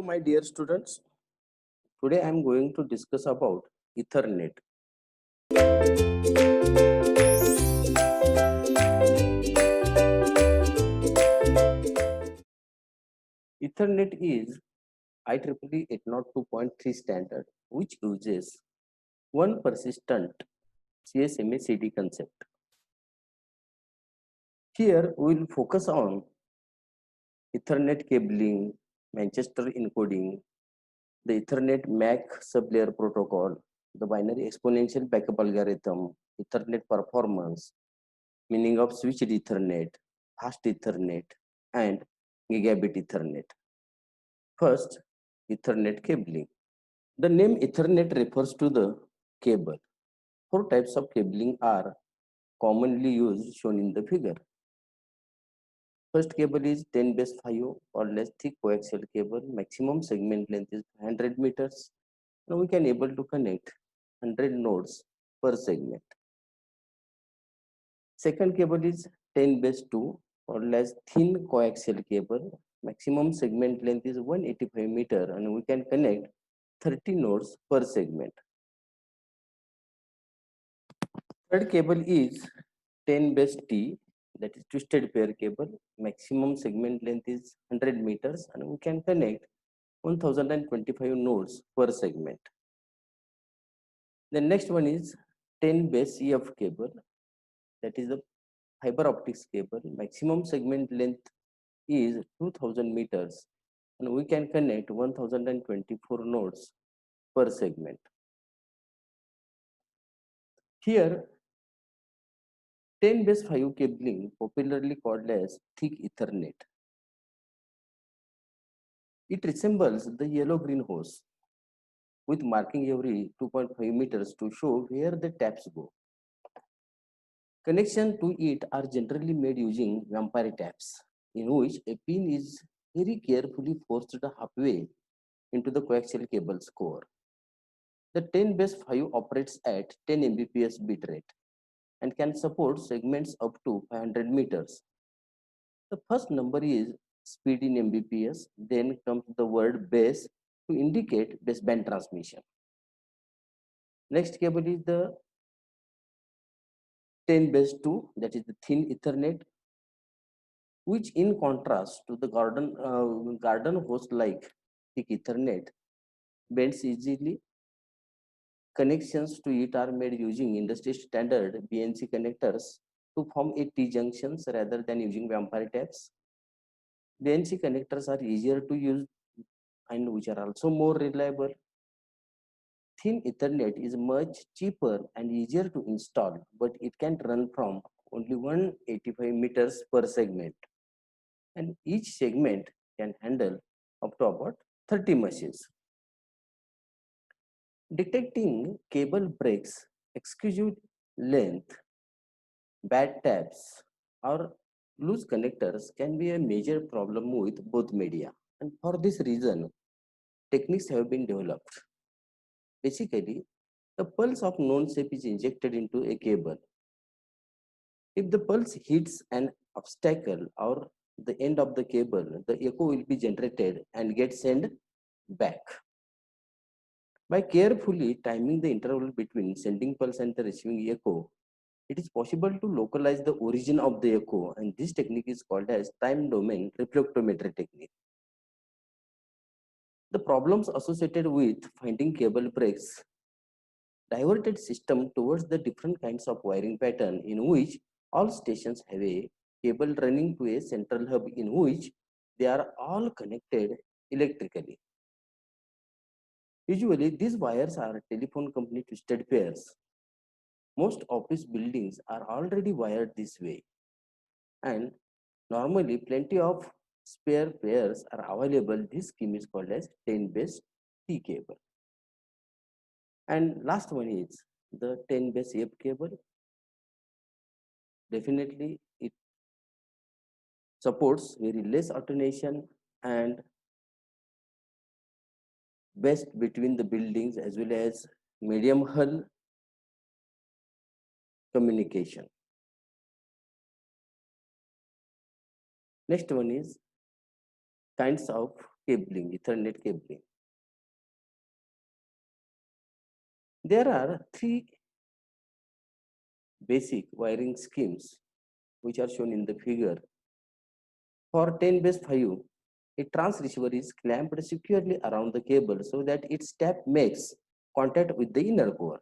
my dear students. Today I am going to discuss about Ethernet. Ethernet is IEEE 802.3 standard, which uses one persistent CSMA CD concept. Here we will focus on Ethernet cabling, Manchester encoding, the Ethernet MAC sublayer protocol, the binary exponential backup algorithm, Ethernet performance, meaning of switched Ethernet, fast Ethernet, and gigabit Ethernet. First, Ethernet cabling. The name Ethernet refers to the cable. Four types of cabling are commonly used, shown in the figure. First cable is 10 base 5 or less thick coaxial cable. Maximum segment length is 100 meters. Now we can able to connect 100 nodes per segment. Second cable is 10 base 2 or less thin coaxial cable. Maximum segment length is 185 meter and we can connect 30 nodes per segment. Third cable is 10 base T, that is twisted pair cable. Maximum segment length is 100 meters and we can connect 1025 nodes per segment. The next one is 10 base EF cable, that is the fiber optics cable. Maximum segment length is 2000 meters and we can connect 1024 nodes per segment. Here 10 base 5 cabling, popularly called as thick Ethernet. It resembles the yellow-green hose with marking every 2.5 meters to show where the taps go. Connection to it are generally made using vampire taps, in which a pin is very carefully forced halfway into the coaxial cable's core. The 10 base 5 operates at 10 Mbps bit rate and can support segments up to 500 meters. The first number is speed in Mbps, then comes the word base to indicate baseband transmission. Next cable is the 10 base 2, that is the thin Ethernet, which in contrast to the garden hose like thick Ethernet, bends easily. Connections to it are made using industry standard BNC connectors to form a T junctions rather than using vampire taps. BNC connectors are easier to use and which are also more reliable. Thin Ethernet is much cheaper and easier to install, but it can run from only 185 meters per segment. And each segment can handle up to about 30 machines. Detecting cable breaks, excessive length, bad taps, or loose connectors can be a major problem with both media. And for this reason, techniques have been developed. Basically, the pulse of known shape is injected into a cable. If the pulse hits an obstacle or the end of the cable, the echo will be generated and get sent back. By carefully timing the interval between sending pulse and the receiving echo, it is possible to localize the origin of the echo, and this technique is called as time domain reflectometry technique. The problems associated with finding cable breaks diverted system towards the different kinds of wiring pattern in which all stations have a cable running to a central hub in which they are all connected electrically. Usually, these wires are telephone company twisted pairs. Most office buildings are already wired this way, and normally plenty of spare pairs are available. This scheme is called as 10 base T cable. And last one is the 10 base F cable. Definitely, it supports very less alternation and best between the buildings as well as medium hull communication. Next one is kinds of cabling, Ethernet cabling. There are three basic wiring schemes which are shown in the figure. For 10 base 5, a trans-receiver is clamped securely around the cable so that its tap makes contact with the inner core.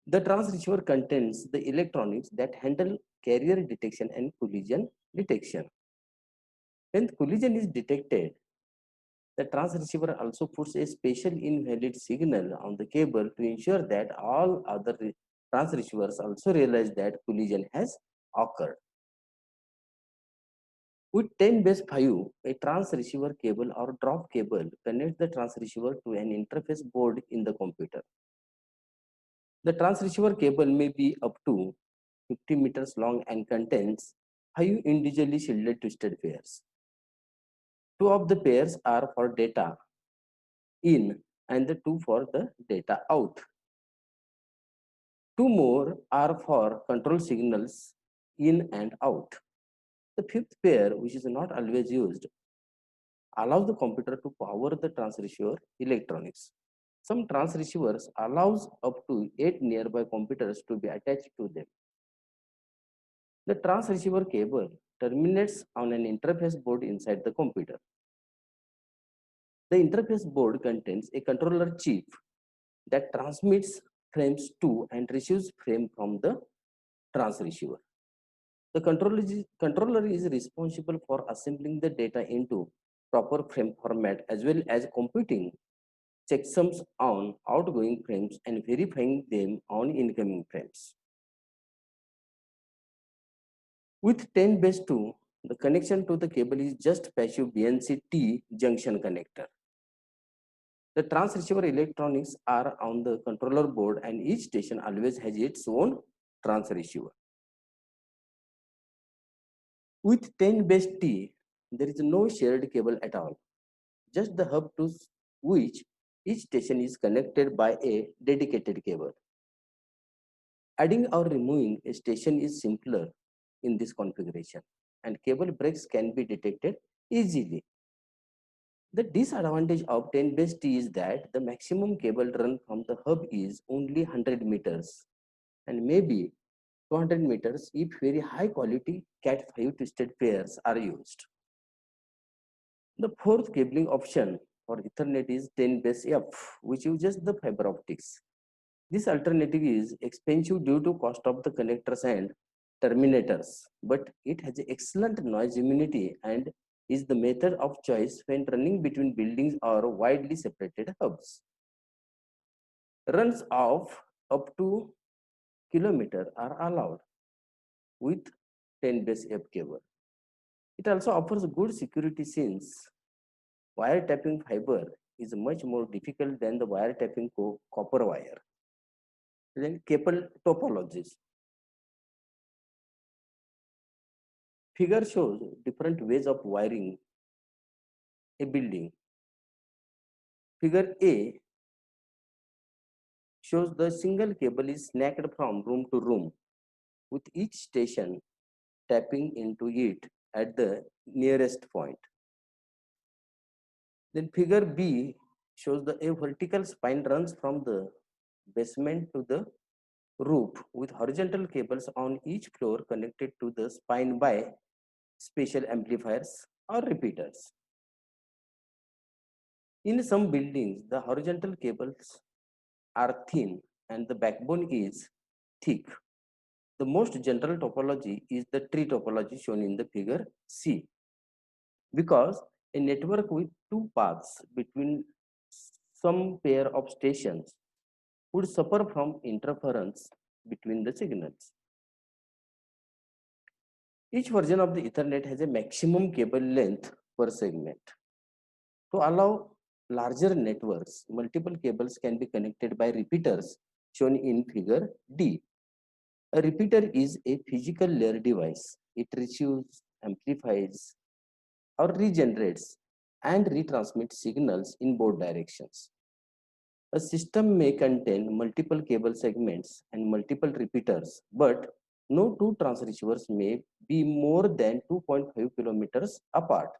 The trans-receiver contains the electronics that handle carrier detection and collision detection. When collision is detected, the trans-receiver also puts a special invalid signal on the cable to ensure that all other trans-receivers also realize that collision has occurred. With 10 base 5, a trans-receiver cable or drop cable connects the trans-receiver to an interface board in the computer. The trans-receiver cable may be up to 50 meters long and contains 5 individually shielded twisted pairs. 2 of the pairs are for data in and the 2 for the data out. 2 more are for control signals in and out. The 5th pair, which is not always used, allows the computer to power the trans-receiver electronics. Some trans-receivers allows up to 8 nearby computers to be attached to them. The trans-receiver cable terminates on an interface board inside the computer. The interface board contains a controller chip that transmits frames to and receives frame from the trans-receiver. The controller is responsible for assembling the data into proper frame format as well as computing checksums on outgoing frames and verifying them on incoming frames. With 10 base 2, the connection to the cable is just passive BNC-T junction connector. The trans-receiver electronics are on the controller board and each station always has its own trans-receiver. With 10 base T, there is no shared cable at all, just the hub to which each station is connected by a dedicated cable. Adding or removing a station is simpler in this configuration, and cable breaks can be detected easily. The disadvantage of 10 base T is that the maximum cable run from the hub is only 100 meters and maybe 200 meters if very high quality Cat5 twisted pairs are used. The fourth cabling option for Ethernet is 10 base F, which uses the fiber optics. This alternative is expensive due to cost of the connectors and terminators, but it has excellent noise immunity and is the method of choice when running between buildings or widely separated hubs. Runs of up to kilometer are allowed with 10 base F cable. It also offers good security since wiretapping fiber is much more difficult than the wiretapping copper wire. Then cable topologies. Figure shows different ways of wiring a building. Figure A shows the single cable is snagged from room to room, with each station tapping into it at the nearest point. Then figure B shows a vertical spine runs from the basement to the roof with horizontal cables on each floor connected to the spine by special amplifiers or repeaters. In some buildings, the horizontal cables are thin and the backbone is thick. The most general topology is the tree topology shown in the figure C, because a network with two paths between some pair of stations would suffer from interference between the signals. Each version of the Ethernet has a maximum cable length per segment. To allow larger networks, multiple cables can be connected by repeaters shown in figure D. A repeater is a physical layer device. It receives, amplifies, or regenerates and retransmits signals in both directions. A system may contain multiple cable segments and multiple repeaters, but no two transceivers may be more than 2.5 kilometers apart.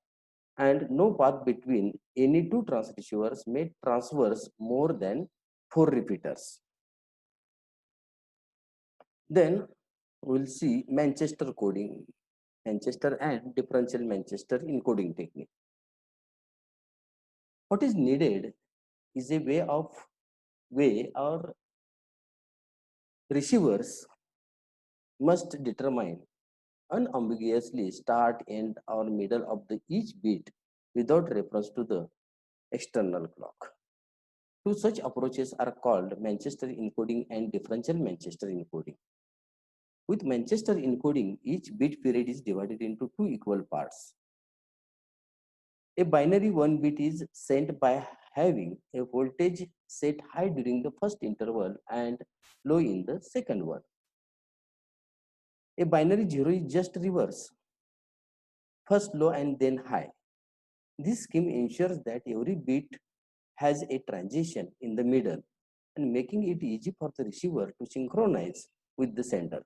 and no path between any two transreceivers may traverse more than 4 repeaters. Then we'll see Manchester coding, Manchester and differential Manchester encoding technique. What is needed is a way our receivers must determine unambiguously start, end, or middle of the each bit without reference to the external clock. Two such approaches are called Manchester encoding and differential Manchester encoding. With Manchester encoding, each bit period is divided into two equal parts. A binary 1 bit is sent by having a voltage set high during the first interval and low in the second one. A binary 0 is just reverse, first low and then high. This scheme ensures that every bit has a transition in the middle and making it easy for the receiver to synchronize with the sender.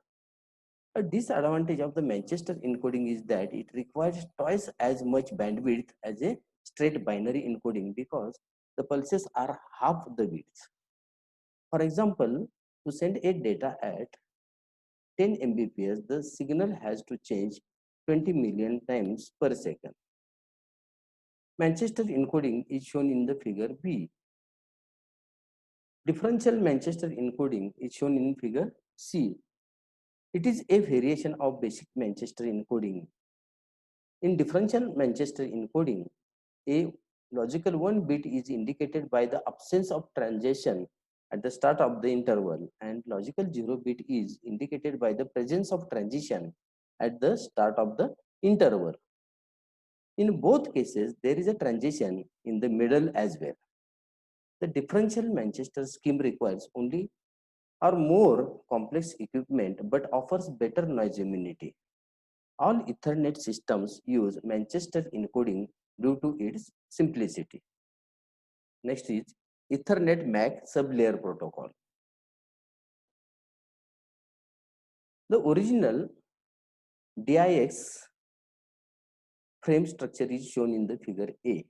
A disadvantage of the Manchester encoding is that it requires twice as much bandwidth as a straight binary encoding because the pulses are half the width. For example, to send a data at 10 Mbps, the signal has to change 20 million times per second. Manchester encoding is shown in the figure B. Differential Manchester encoding is shown in figure C. It is a variation of basic Manchester encoding. In differential Manchester encoding, a logical 1 bit is indicated by the absence of transition at the start of the interval, and logical 0 bit is indicated by the presence of transition at the start of the interval. In both cases, there is a transition in the middle as well. The differential Manchester scheme requires only or more complex equipment but offers better noise immunity. All Ethernet systems use Manchester encoding due to its simplicity. Next is Ethernet MAC sublayer protocol. The original DIX frame structure is shown in the figure A.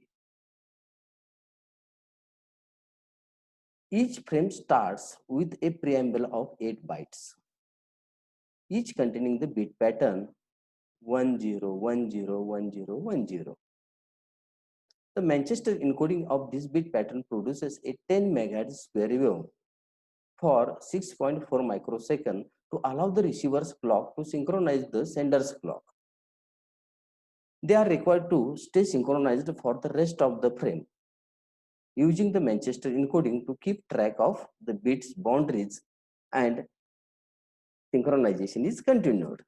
Each frame starts with a preamble of 8 bytes, each containing the bit pattern 10101010. The Manchester encoding of this bit pattern produces a 10 MHz square wave for 6.4 microsecond to allow the receiver's clock to synchronize the sender's clock. They are required to stay synchronized for the rest of the frame, using the Manchester encoding to keep track of the bits boundaries, and synchronization is continued.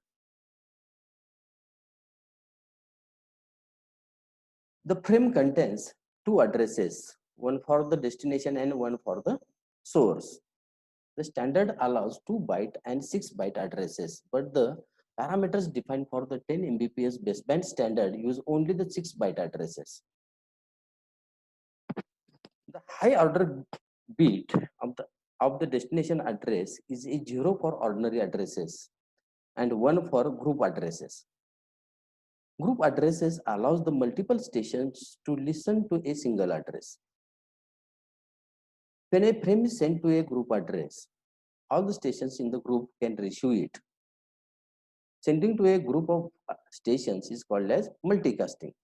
The frame contains two addresses, one for the destination and one for the source. The standard allows 2 byte and 6 byte addresses, but the parameters defined for the 10 Mbps baseband standard use only the 6 byte addresses. The high order bit of the destination address is a 0 for ordinary addresses and 1 for group addresses. Group addresses allows the multiple stations to listen to a single address. When a frame is sent to a group address, all the stations in the group can receive it. Sending to a group of stations is called as multicasting.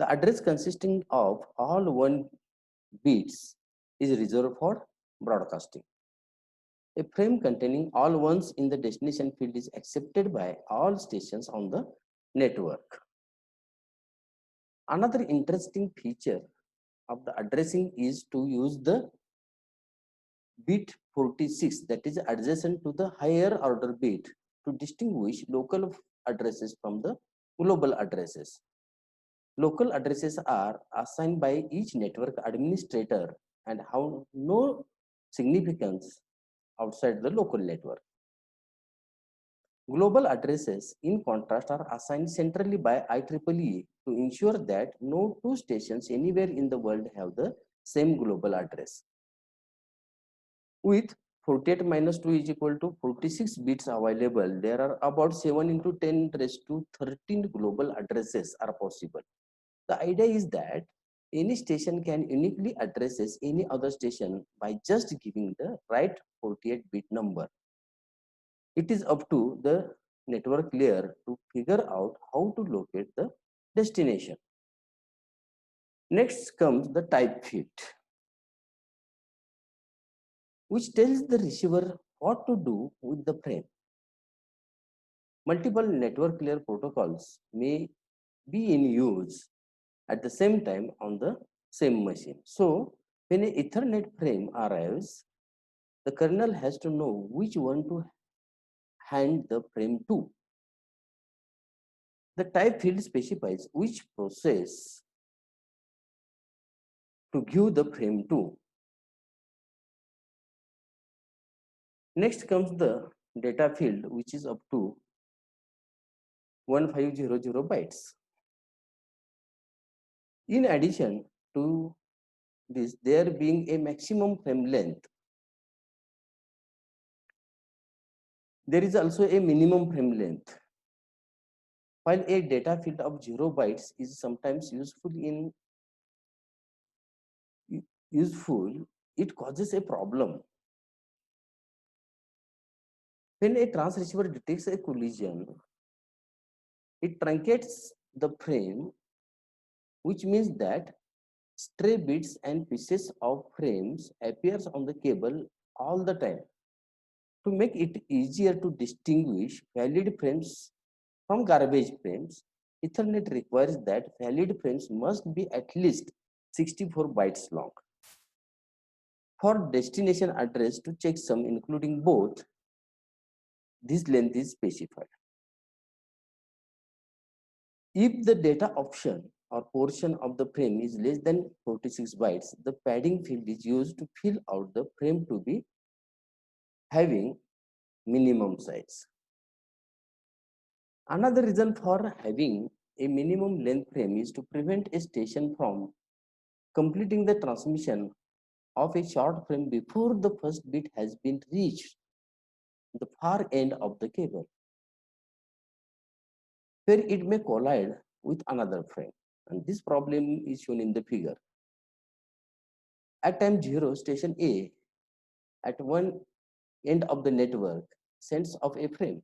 The address consisting of all 1 bits is reserved for broadcasting. A frame containing all ones in the destination field is accepted by all stations on the network. Another interesting feature of the addressing is to use the bit 46, that is adjacent to the higher order bit, to distinguish local addresses from the global addresses. Local addresses are assigned by each network administrator and have no significance outside the local network. Global addresses, in contrast, are assigned centrally by IEEE to ensure that no two stations anywhere in the world have the same global address. With 48 minus 2 is equal to 46 bits available, there are about 7 into 10 raised to 13 global addresses are possible. The idea is that any station can uniquely addresses any other station by just giving the right 48-bit number. It is up to the network layer to figure out how to locate the destination. Next comes the type field, which tells the receiver what to do with the frame. Multiple network layer protocols may be in use at the same time on the same machine. So when an Ethernet frame arrives, the kernel has to know which one to hand the frame to. The type field specifies which process to give the frame to. Next comes the data field, which is up to 1500 bytes. In addition to this, there being a maximum frame length, there is also a minimum frame length. While a data field of 0 bytes is sometimes useful, it causes a problem. When a transceiver detects a collision, it truncates the frame, which means that stray bits and pieces of frames appears on the cable all the time. To make it easier to distinguish valid frames from garbage frames, Ethernet requires that valid frames must be at least 64 bytes long. For destination address to checksum including both, this length is specified. If the data option or portion of the frame is less than 46 bytes, the padding field is used to fill out the frame to be having minimum size. Another reason for having a minimum length frame is to prevent a station from completing the transmission of a short frame before the first bit has been reached the far end of the cable, where it may collide with another frame. And this problem is shown in the figure. At time 0, station A at one end of the network sends off a frame.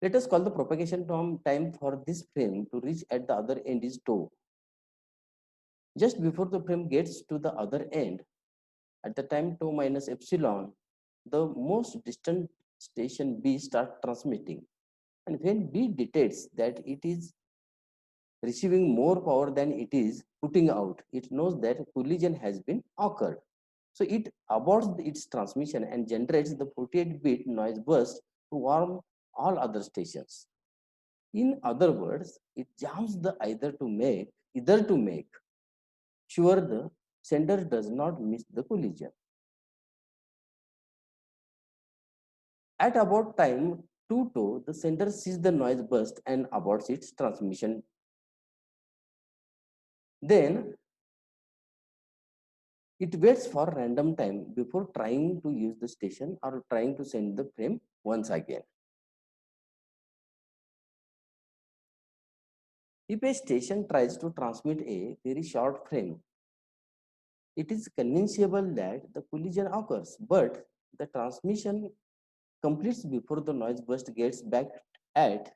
Let us call the propagation time for this frame to reach at the other end is tau. Just before the frame gets to the other end, at the time tau minus epsilon, the most distant station B starts transmitting. And when B detects that it is receiving more power than it is putting out, it knows that collision has been occurred. So it aborts its transmission and generates the 48-bit noise burst to warn all other stations. In other words, it jams the either to make sure the sender does not miss the collision. At about time 2 tau, the sender sees the noise burst and aborts its transmission. Then it waits for random time before trying to use the station or trying to send the frame once again. If a station tries to transmit a very short frame, it is conceivable that the collision occurs, but the transmission completes before the noise burst gets back at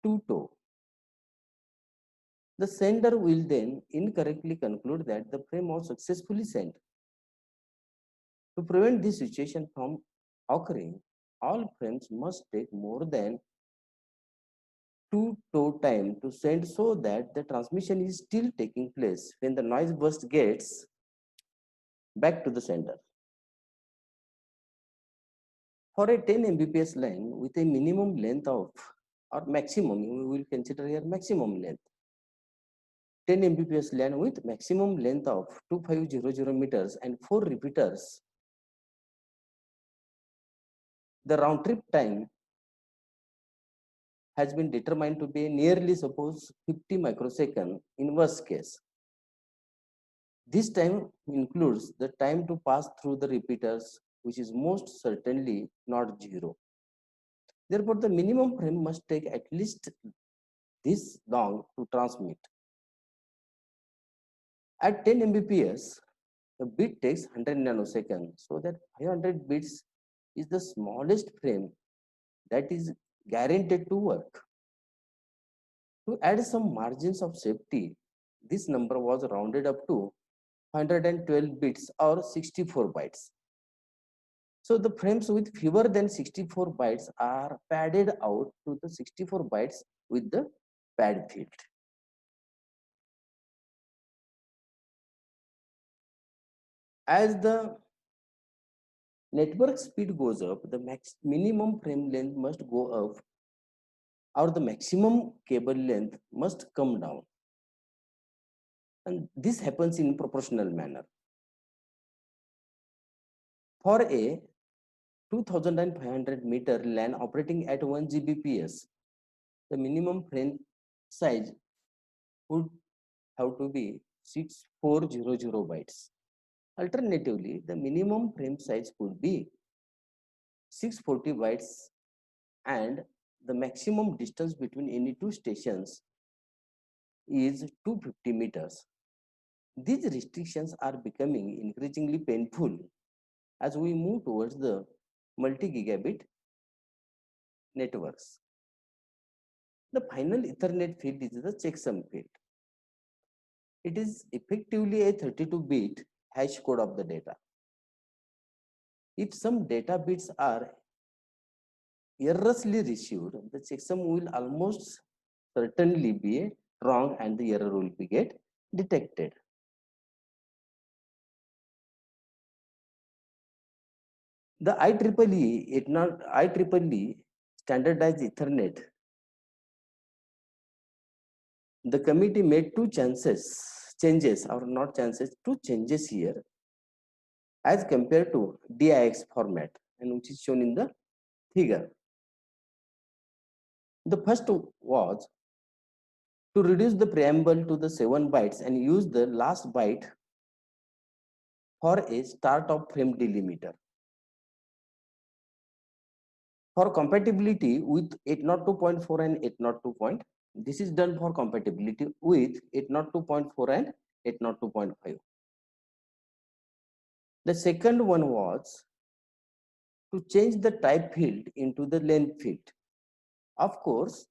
2 tau. The sender will then incorrectly conclude that the frame was successfully sent. To prevent this situation from occurring, all frames must take more than 2 tau time to send so that the transmission is still taking place when the noise burst gets back to the sender. For a 10 Mbps line with a minimum length of or maximum, we will consider here maximum length. 10 Mbps line with maximum length of 2500 meters and 4 repeaters, the round trip time has been determined to be nearly suppose 50 microsecond in worst case. This time includes the time to pass through the repeaters, which is most certainly not 0. Therefore, the minimum frame must take at least this long to transmit. At 10 Mbps, the bit takes 100 nanoseconds, so that 500 bits is the smallest frame that is guaranteed to work. To add some margins of safety, this number was rounded up to 112 bits or 64 bytes. So the frames with fewer than 64 bytes are padded out to the 64 bytes with the pad field. As the network speed goes up, the minimum frame length must go up, or the maximum cable length must come down. And this happens in proportional manner. For a 2500 meter LAN operating at 1 Gbps, the minimum frame size would have to be 6400 bytes. Alternatively, the minimum frame size could be 640 bytes, and the maximum distance between any two stations is 250 meters. These restrictions are becoming increasingly painful as we move towards the multi-gigabit networks. The final Ethernet field is the checksum field. It is effectively a 32-bit hash code of the data. If some data bits are erroneously received, the checksum will almost certainly be wrong and the error will be get detected. The IEEE standardized Ethernet, the committee made two changes or not changes, two changes here as compared to DIX format, and which is shown in the figure. The first was to reduce the preamble to the 7 bytes and use the last byte for a start of frame delimiter. For compatibility with 802.4 and 802. This is done for compatibility with 802.4 and 802.5. The second one was to change the type field into the length field. Of course,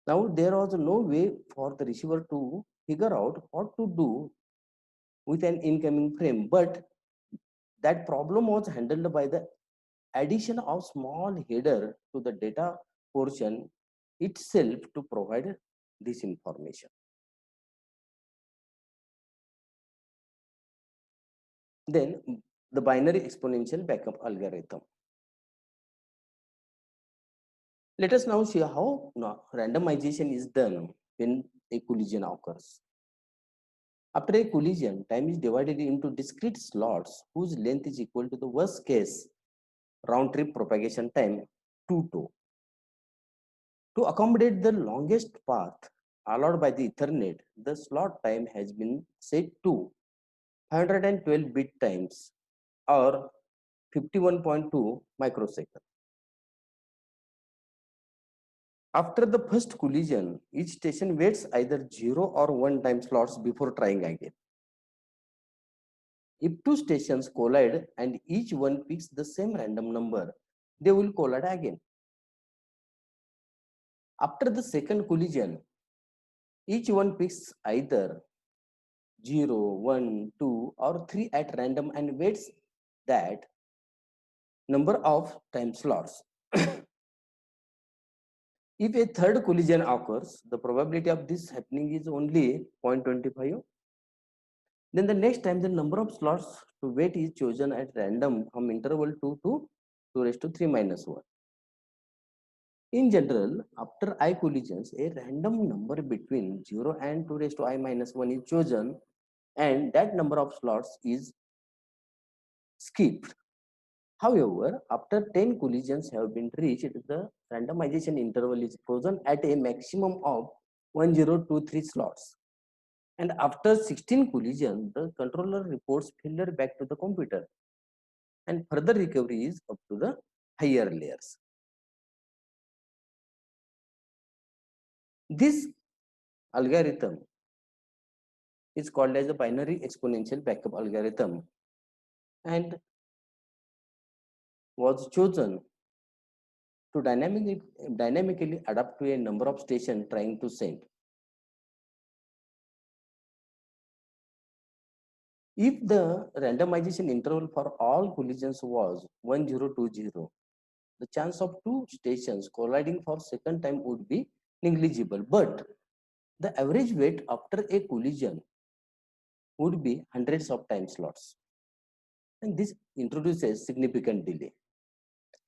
now there was no way for the receiver to figure out what to do with an incoming frame, but that problem was handled by the addition of small header to the data portion itself to provide this information. Then the binary exponential backup algorithm. Let us now see how randomization is done when a collision occurs. After a collision, time is divided into discrete slots whose length is equal to the worst case round trip propagation time 2 tau. To accommodate the longest path allowed by the Ethernet, the slot time has been set to 512 bit times or 51.2 microseconds. After the first collision, each station waits either 0 or 1 time slots before trying again. If two stations collide and each one picks the same random number, they will collide again. After the second collision, each one picks either 0, 1, 2 or 3 at random and waits that number of time slots. If a third collision occurs, the probability of this happening is only 0.25. Then the next time the number of slots to wait is chosen at random from interval 2 to 2 raised to 3 minus 1. In general, after I collisions, a random number between 0 and 2 raised to I minus 1 is chosen, and that number of slots is skipped. However, after 10 collisions have been reached, the randomization interval is frozen at a maximum of 1023 slots. And after 16 collisions, the controller reports failure back to the computer, and further recovery is up to the higher layers. This algorithm is called as the binary exponential backup algorithm and was chosen to dynamically adapt to a number of stations trying to send. If the randomization interval for all collisions was 1020, the chance of two stations colliding for second time would be negligible, but the average weight after a collision would be hundreds of time slots, and this introduces significant delay.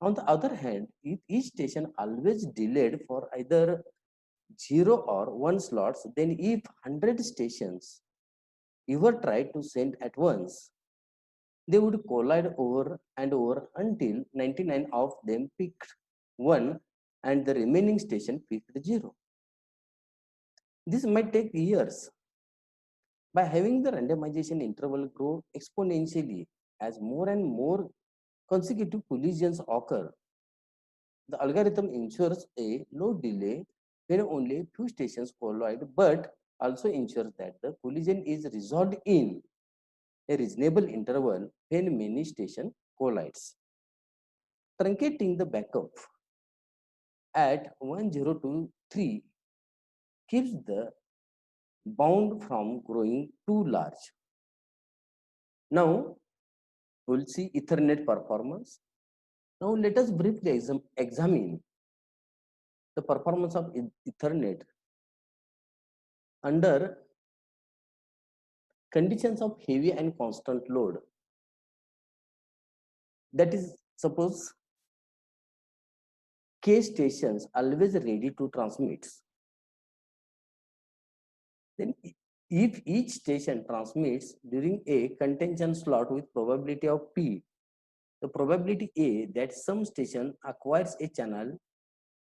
On the other hand, if each station always delayed for either 0 or 1 slots, then if 100 stations ever tried to send at once, they would collide over and over until 99 of them picked 1 and the remaining station picked 0. This might take years. By having the randomization interval grow exponentially as more and more consecutive collisions occur, the algorithm ensures a low delay when only a few stations collide, but also ensures that the collision is resolved in a reasonable interval when many stations collides. Truncating the backup at 1023 keeps the bound from growing too large. Now we'll see Ethernet performance. Now let us briefly examine the performance of Ethernet under conditions of heavy and constant load. That is, suppose K stations always ready to transmit. Then if each station transmits during a contention slot with probability of P, the probability A that some station acquires a channel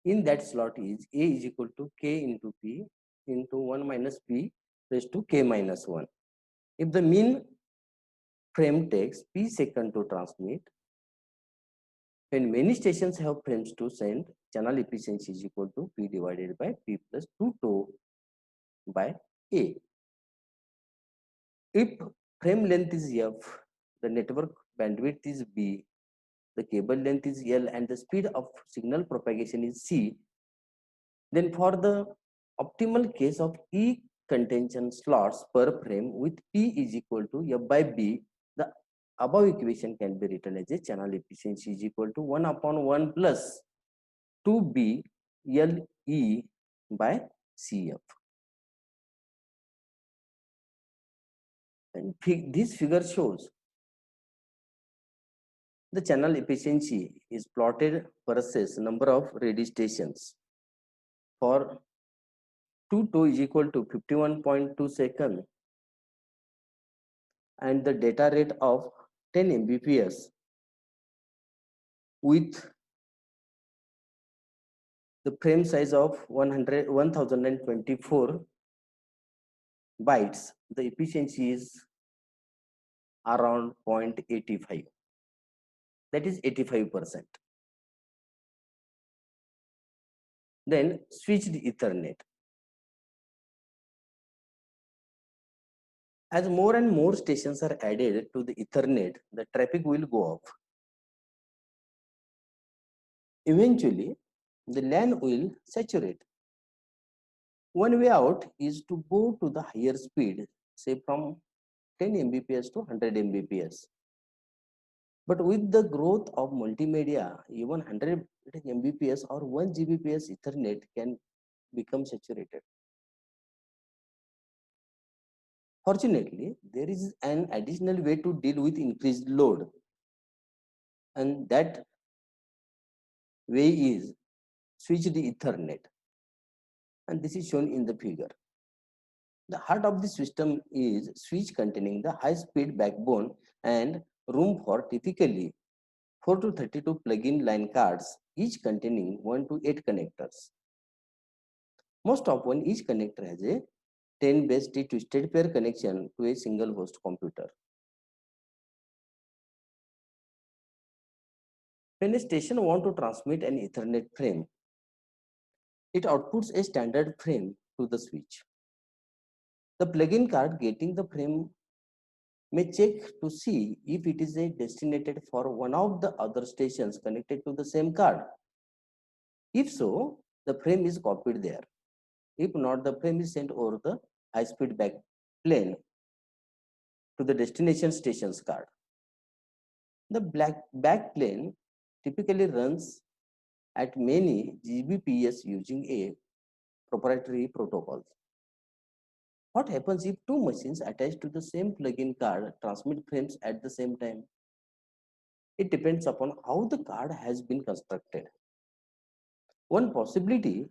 in that slot is A is equal to K into P into 1 minus P raised to K minus 1. If the mean frame takes P second to transmit, when many stations have frames to send, channel efficiency is equal to P divided by P plus 2 tau by A. If frame length is F, the network bandwidth is B, the cable length is L, and the speed of signal propagation is C, then for the optimal case of E contention slots per frame with P is equal to F by B, the above equation can be written as a channel efficiency is equal to 1 upon 1 plus 2B LE by CF. And this figure shows the channel efficiency is plotted versus number of ready stations. For 2 tau is equal to 51.2 seconds and the data rate of 10 Mbps with the frame size of 1024 bytes, the efficiency is around 0.85. That is 85%. Then switched Ethernet. As more and more stations are added to the Ethernet, the traffic will go up. Eventually, the LAN will saturate. One way out is to go to the higher speed, say from 10 Mbps to 100 Mbps. But with the growth of multimedia, even 100 Mbps or 1 Gbps Ethernet can become saturated. Fortunately, there is an additional way to deal with increased load, and that way is switched Ethernet, and this is shown in the figure. The heart of the system is switch containing the high-speed backbone and room for typically 4 to 32 plug-in line cards, each containing 1 to 8 connectors. Most often, each connector has a 10 base T twisted pair connection to a single host computer. When a station wants to transmit an Ethernet frame, It outputs a standard frame to the switch. The plug-in card getting the frame may check to see if it is a destinated for one of the other stations connected to the same card. If so, the frame is copied there. If not, the frame is sent over the high-speed back plane to the destination station's card. The back plane typically runs at many Gbps using a proprietary protocol. What happens if two machines attached to the same plug-in card transmit frames at the same time? It depends upon how the card has been constructed. One possibility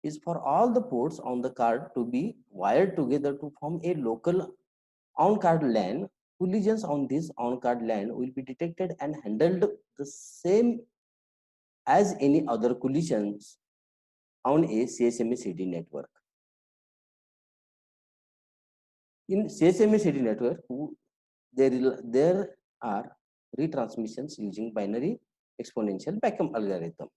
is for all the ports on the card to be wired together to form a local on-card LAN. Collisions on this on-card LAN will be detected and handled the same as any other collisions on a CSMA-CD network. In CSMA-CD network, there are retransmissions using binary exponential backup algorithm.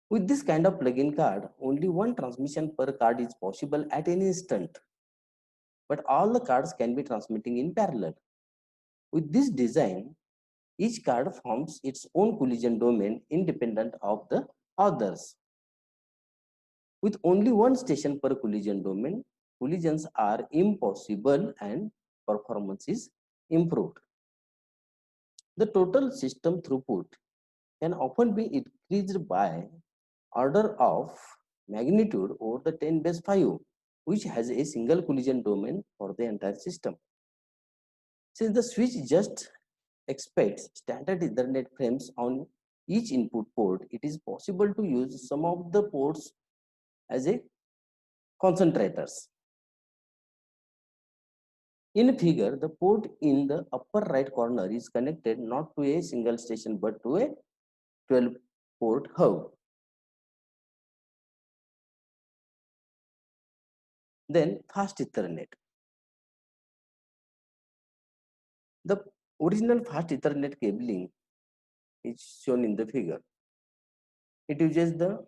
With this kind of plug-in card, only one transmission per card is possible at any instant, but all the cards can be transmitting in parallel. With this design, each card forms its own collision domain independent of the others. With only one station per collision domain, collisions are impossible and performance is improved. The total system throughput can often be increased by order of magnitude over the 10 base 5, which has a single collision domain for the entire system. Since the switch just expects standard Ethernet frames on each input port, it is possible to use some of the ports as a concentrators. In a figure, the port in the upper right corner is connected not to a single station but to a 12-port hub. Then fast Ethernet. The original fast Ethernet cabling is shown in the figure. It uses the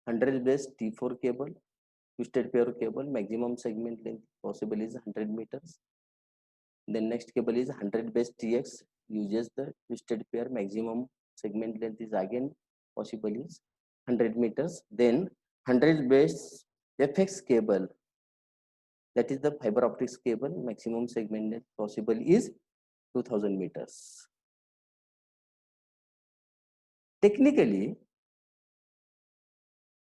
100 base T4 cable, twisted pair cable, maximum segment length possible is 100 meters. Then next cable is 100 base TX, uses the twisted pair, maximum segment length is again possible is 100 meters. Then 100 base FX cable, that is the fiber optics cable, maximum segment length possible is 2000 meters. Technically,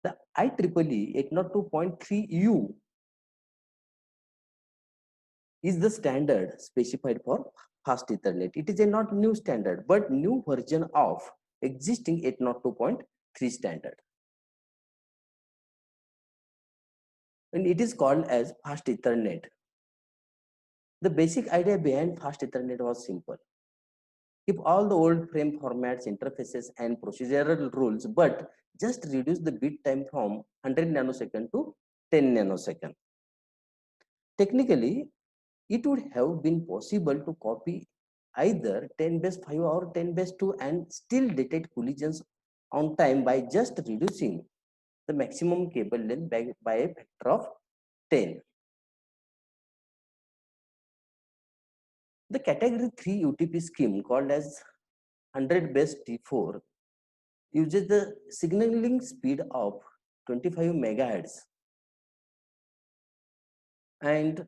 the IEEE 802.3U is the standard specified for fast Ethernet. It is a not new standard, but new version of existing 802.3 standard. And it is called as fast Ethernet. The basic idea behind fast Ethernet was simple. Keep all the old frame formats, interfaces, and procedural rules, but just reduce the bit time from 100 nanosecond to 10 nanosecond. Technically, it would have been possible to copy either 10 base 5 or 10 base 2 and still detect collisions on time by just reducing the maximum cable length by a factor of 10. The category 3 UTP scheme called as 100 base T4 uses the signaling speed of 25 megahertz and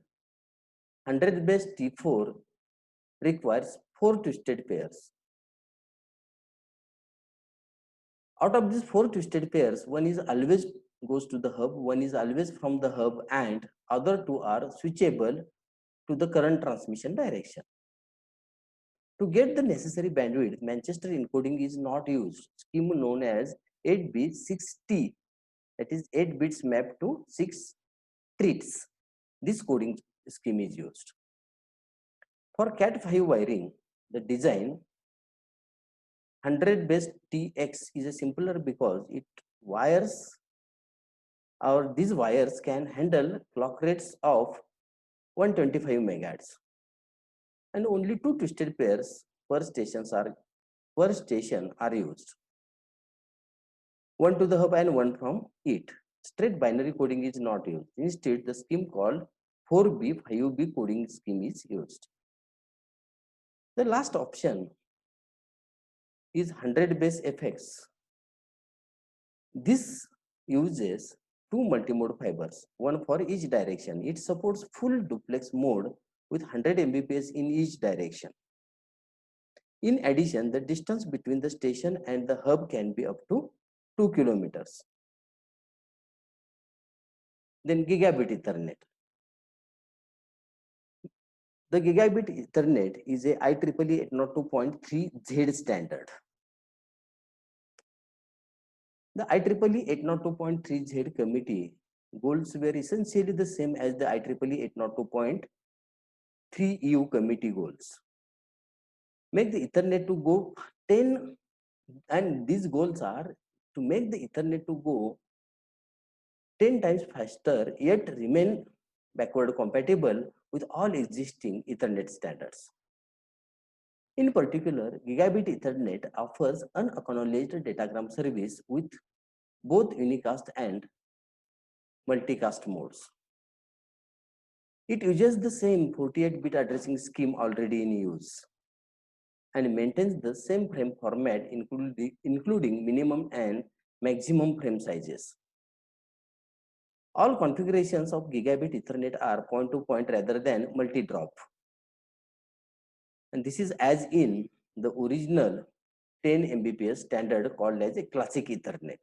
100 base T4 requires 4 twisted pairs. Out of these 4 twisted pairs, one is always goes to the hub, one is always from the hub, and other two are switchable to the current transmission direction. To get the necessary bandwidth, Manchester encoding is not used. Scheme known as 8-bit 6T, that is 8 bits mapped to 6 treats. This coding scheme is used. For Cat5 wiring, the design 100 base TX is a simpler because it wires or these wires can handle clock rates of 125 megahertz and only 2 twisted pairs per station are used. one to the hub and one from it. Straight binary coding is not used. Instead, the scheme called 4B 5B coding scheme is used. The last option is 100 base FX. This uses two multimode fibers, one for each direction. It supports full duplex mode with 100 Mbps in each direction. In addition, the distance between the station and the hub can be up to 2 kilometers. Then Gigabit Ethernet. The Gigabit Ethernet is a IEEE 802.3Z standard. The IEEE 802.3Z committee goals were essentially the same as the IEEE 802.3 EU committee goals. Make the Ethernet to go 10, and these goals are to make the Ethernet to go 10 times faster yet remain backward compatible with all existing Ethernet standards. In particular, Gigabit Ethernet offers unacknowledged datagram service with both unicast and multicast modes. It uses the same 48-bit addressing scheme already in use and maintains the same frame format including minimum and maximum frame sizes. All configurations of Gigabit Ethernet are point-to-point rather than multi-drop. And this is as in the original 10 Mbps standard called as a classic Ethernet.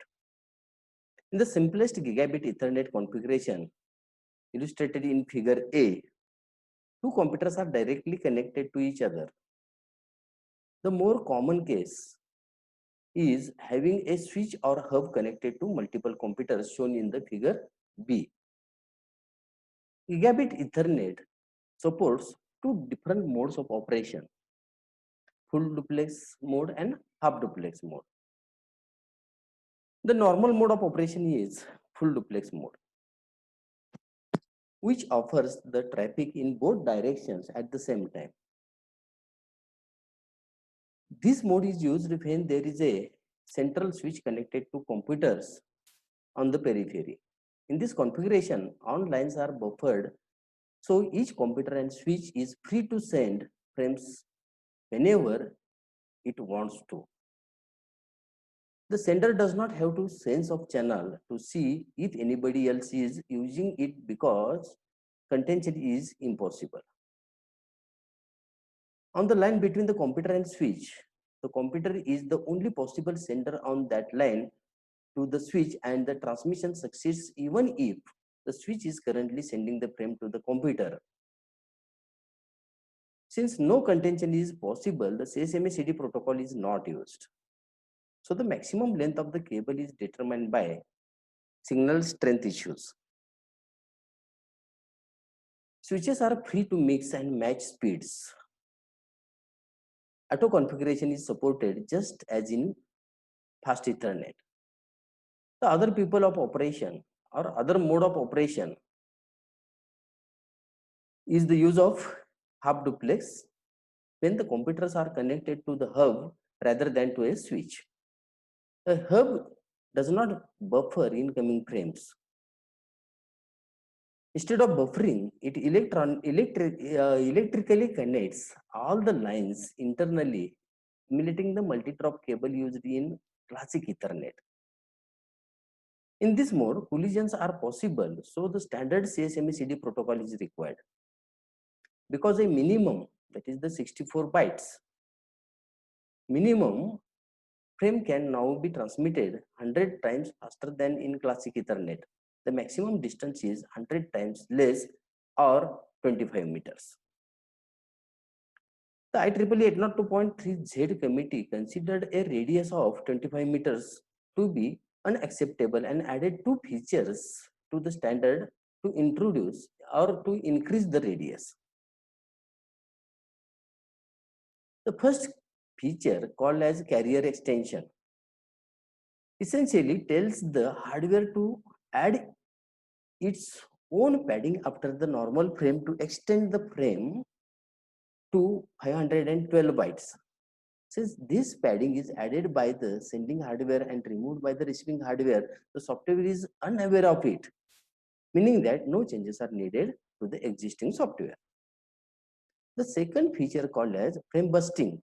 In the simplest Gigabit Ethernet configuration illustrated in figure A, two computers are directly connected to each other. The more common case is having a switch or hub connected to multiple computers shown in the figure B. Gigabit Ethernet supports two different modes of operation, full duplex mode and half duplex mode. The normal mode of operation is full duplex mode, which offers the traffic in both directions at the same time. This mode is used when there is a central switch connected to computers on the periphery. In this configuration, all lines are buffered, so each computer and switch is free to send frames whenever it wants to. The sender does not have to sense of channel to see if anybody else is using it because contention is impossible. On the line between the computer and switch, the computer is the only possible sender on that line to the switch, and the transmission succeeds even if the switch is currently sending the frame to the computer. Since no contention is possible, the CSMA-CD protocol is not used. So the maximum length of the cable is determined by signal strength issues. Switches are free to mix and match speeds. Auto configuration is supported just as in fast Ethernet. The other people of operation or other mode of operation is the use of half duplex when the computers are connected to the hub rather than to a switch. The hub does not buffer incoming frames. Instead of buffering, it electrically connects all the lines internally, emulating the multi-drop cable used in classic Ethernet. In this mode, collisions are possible, so the standard CSMA-CD protocol is required. Because a minimum, that is the 64 bytes, minimum frame can now be transmitted 100 times faster than in classic Ethernet. The maximum distance is 100 times less or 25 meters. The IEEE 802.3Z committee considered a radius of 25 meters to be unacceptable and added two features to the standard to introduce or to increase the radius. The first feature, called as carrier extension, essentially tells the hardware to add its own padding after the normal frame to extend the frame to 512 bytes. Since this padding is added by the sending hardware and removed by the receiving hardware, the software is unaware of it, meaning that no changes are needed to the existing software. The second feature called as frame busting.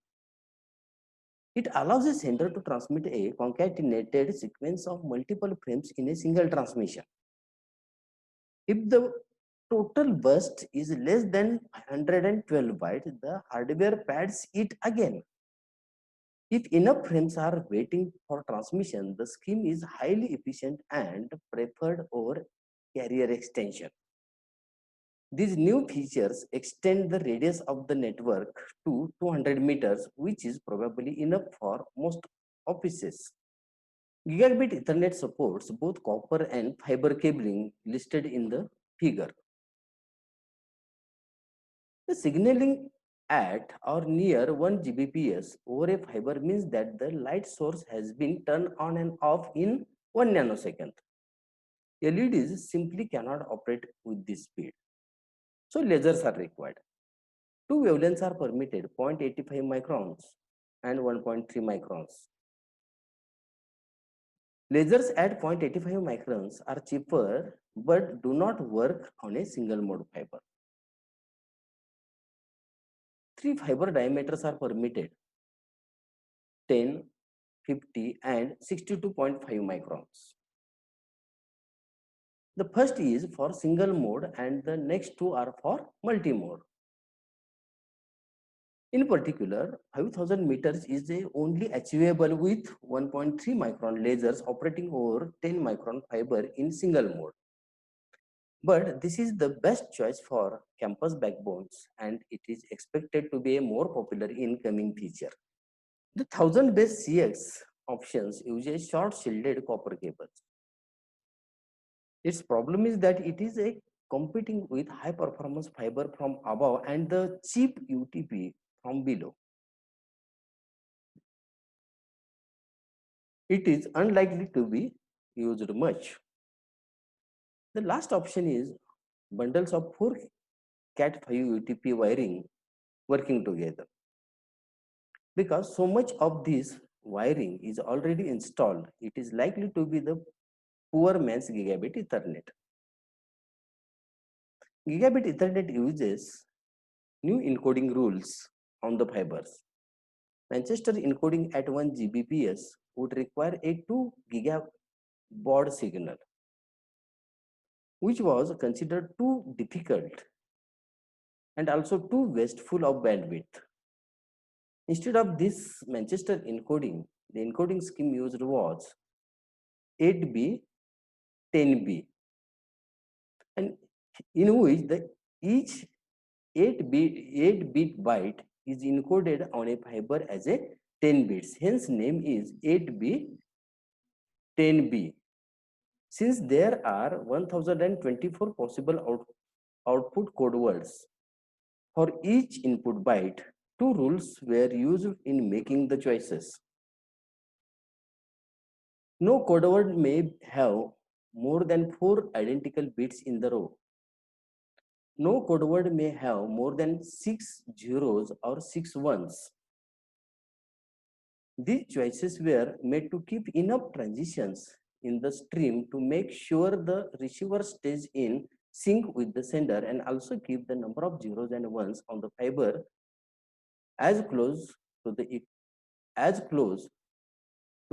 It allows a sender to transmit a concatenated sequence of multiple frames in a single transmission. If the total burst is less than 112 bytes, the hardware pads it again. If enough frames are waiting for transmission, the scheme is highly efficient and preferred over carrier extension. These new features extend the radius of the network to 200 meters, which is probably enough for most offices. Gigabit Ethernet supports both copper and fiber cabling listed in the figure. The signaling at or near 1 Gbps over a fiber means that the light source has been turned on and off in 1 nanosecond. LEDs simply cannot operate with this speed. So lasers are required. Two wavelengths are permitted, 0.85 microns and 1.3 microns. Lasers at 0.85 microns are cheaper but do not work on a single mode fiber. Three fiber diameters are permitted, 10, 50 and 62.5 microns. The first is for single mode and the next two are for multi-mode. In particular, 5000 meters is only achievable with 1.3 micron lasers operating over 10 micron fiber in single mode. But this is the best choice for campus backbones and it is expected to be a more popular in coming future. The 1000 base CX options uses short shielded copper cables. Its problem is that it is a competing with high performance fiber from above and the cheap UTP from below. It is unlikely to be used much. The last option is bundles of 4 Cat5 UTP wiring working together. Because so much of this wiring is already installed, it is likely to be the poor man's Gigabit Ethernet. Gigabit Ethernet uses new encoding rules on the fibers. Manchester encoding at 1 Gbps would require a 2 gigabaud signal, which was considered too difficult and also too wasteful of bandwidth. Instead of this Manchester encoding, the encoding scheme used was 8B, 10B, and in which each 8-bit byte is encoded on a fiber as a 10 bits. Hence, name is 8B, 10B. Since there are 1024 possible output code words for each input byte, two rules were used in making the choices. No code word may have more than 4 identical bits in the row. No code word may have more than 6 zeros or 6 ones. These choices were made to keep enough transitions in the stream to make sure the receiver stays in sync with the sender and also keep the number of zeros and ones on the fiber as close to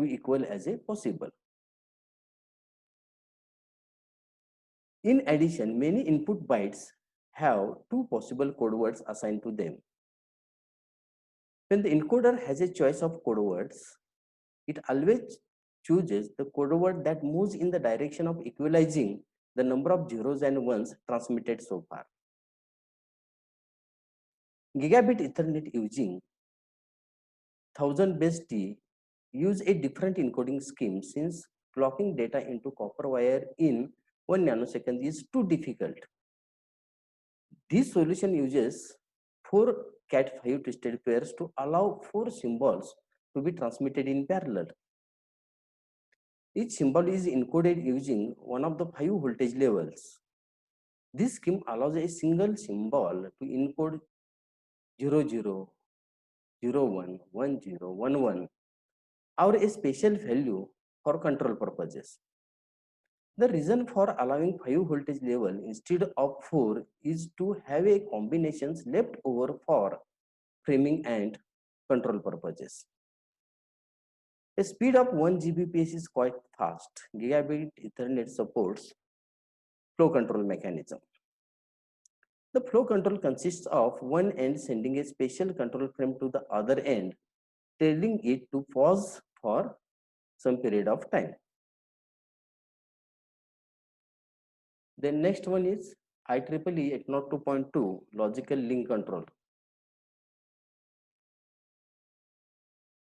equal as a possible. In addition, many input bytes have two possible code words assigned to them. When the encoder has a choice of code words, it always chooses the code word that moves in the direction of equalizing the number of zeros and ones transmitted so far. Gigabit Ethernet using 1000 base T use a different encoding scheme since clocking data into copper wire in 1 nanosecond is too difficult. This solution uses 4 Cat5 twisted pairs to allow 4 symbols to be transmitted in parallel. Each symbol is encoded using one of the 5 voltage levels. This scheme allows a single symbol to encode 00, 01, 10, 11, or a special value for control purposes. The reason for allowing 5 voltage level instead of 4 is to have a combinations left over for framing and control purposes. A speed of 1 Gbps is quite fast. Gigabit Ethernet supports flow control mechanism. The flow control consists of one end sending a special control frame to the other end, telling it to pause for some period of time. The next one is IEEE 802.2 logical link control.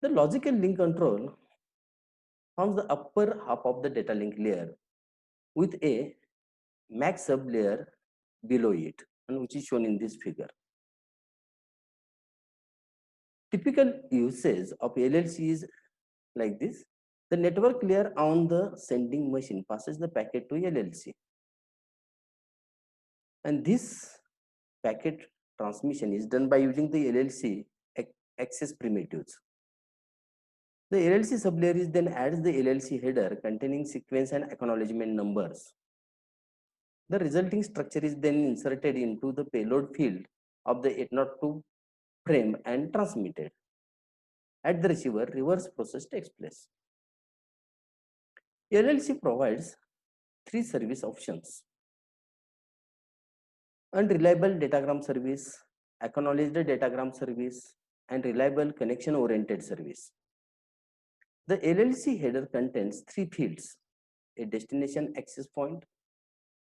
The logical link control forms the upper half of the data link layer with a MAC sub layer below it, and which is shown in this figure. Typical usage of LLC is like this. The network layer on the sending machine passes the packet to LLC. And this packet transmission is done by using the LLC access primitives. The LLC sublayer is then adds the LLC header containing sequence and acknowledgement numbers. The resulting structure is then inserted into the payload field of the 802 frame and transmitted. At the receiver, reverse process takes place. LLC provides 3 service options: unreliable datagram service, acknowledged datagram service, and reliable connection oriented service. The LLC header contains 3 fields: a destination access point,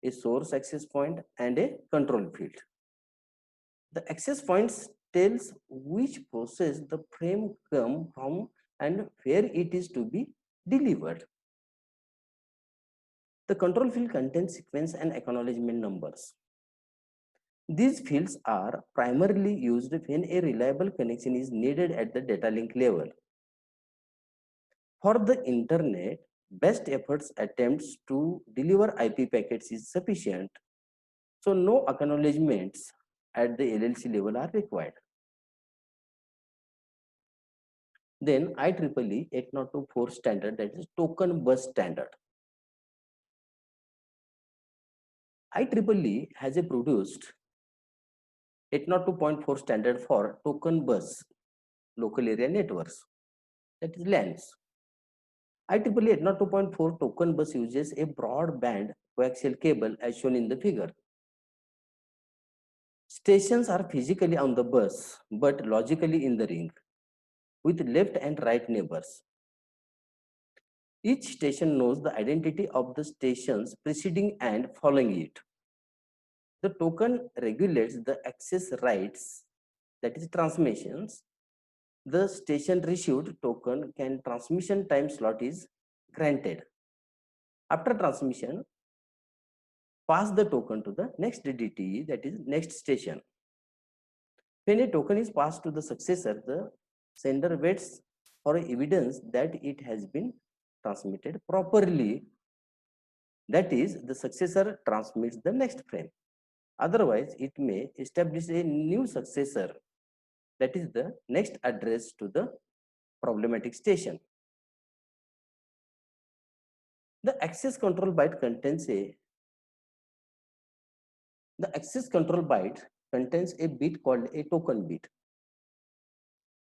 a source access point, and a control field. The access points tells which process the frame come from and where it is to be delivered. The control field contains sequence and acknowledgement numbers. These fields are primarily used when a reliable connection is needed at the data link level. For the internet, best efforts attempts to deliver IP packets is sufficient, so no acknowledgements at the LLC level are required. Then IEEE 802.4 standard, that is token bus standard. IEEE has a produced 802.4 standard for token bus local area networks, that is LANs. IEEE 802.4 token bus uses a broadband coaxial cable as shown in the figure. Stations are physically on the bus but logically in the ring with left and right neighbors. Each station knows the identity of the stations preceding and following it. The token regulates the access rights, that is transmissions. The station received token can transmission time slot is granted. After transmission, pass the token to the next DTE, that is next station. When a token is passed to the successor, the sender waits for evidence that it has been transmitted properly. That is, the successor transmits the next frame. Otherwise, it may establish a new successor, that is the next address to the problematic station. The access control byte contains a bit called a token bit,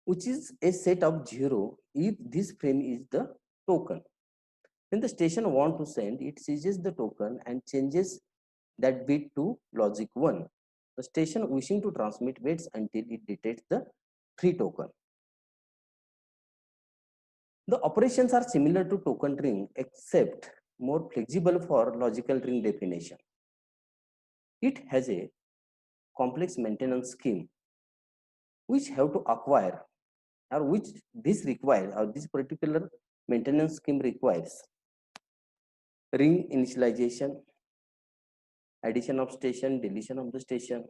which is a set of 0 if this frame is the token. When the station wants to send, it seizes the token and changes that bit to logic 1. The station wishing to transmit waits until it detects the free token. The operations are similar to token ring except more flexible for logical ring definition. It has a complex maintenance scheme which have to acquire, or which this requires, or this particular maintenance scheme requires ring initialization, addition of station, deletion of the station,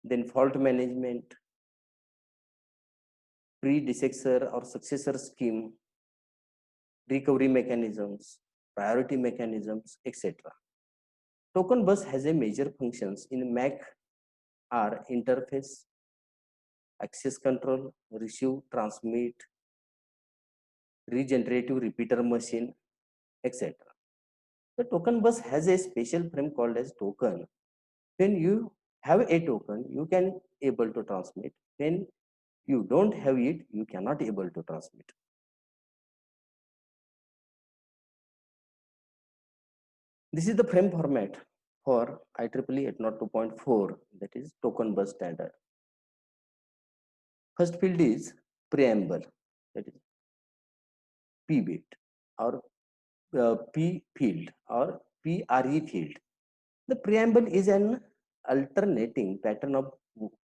then fault management, predecessor or successor scheme, recovery mechanisms, priority mechanisms, etc. Token bus has a major functions in MAC are interface, access control, receive, transmit, regenerative repeater machine, etc. The token bus has a special frame called as token. When you have a token, you can able to transmit. When you don't have it, you cannot able to transmit. This is the frame format for IEEE 802.4, that is token bus standard. First field is preamble, that is P bit or P field or PRE field. The preamble is an alternating pattern of